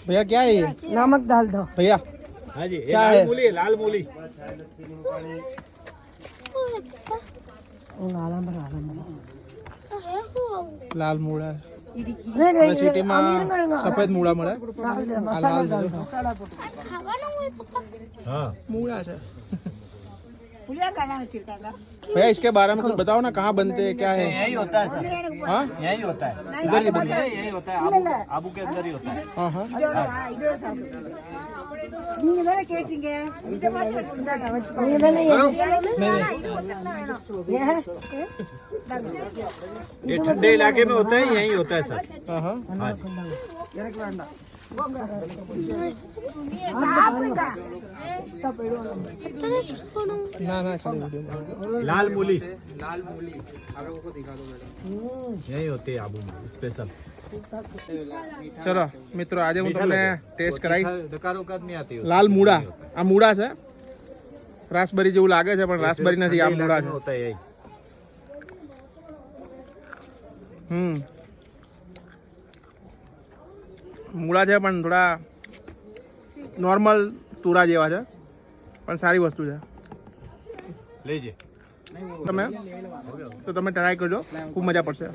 भैया क्या है ये? नमक डाल दो भैया हाँ जी, क्या है? लाल मूली लाल मूड़ा नहीं सिटी में सफेद मूड़ा મળે डाल दे આ मसाला લાલ डाल દો. दो हाँ मूड़ा है भैया इसके बारे में कुछ बताओ ना कहाँ बनते हैं क्या है यही होता है सर हाँ यही होता है इधर ही बनता है यही होता है आबू के अंदर ही होता है हाँ हाँ ये ठंडे इलाके में होता है यही होता है सर हाँ हाँ हाँ जी ना ना खाली वीडियो लाल मूली यही होती है आबू में स्पेशल ચલો મિત્રો આજે હું તમને ટેસ્ટ કરાવી દકારો કદ નહીં આતી લાલ મૂળા આ મૂળા છે રાસબરી જેવું લાગે છે પણ રાસબરી નથી આ મૂળા છે होता है यही મૂળા છે પણ થોડા નોર્મલ તુરા જેવા છે પણ સારી વસ્તુ છે लीजिए તમે તો તમે ટ્રાય કરજો ખૂબ મજા પડશે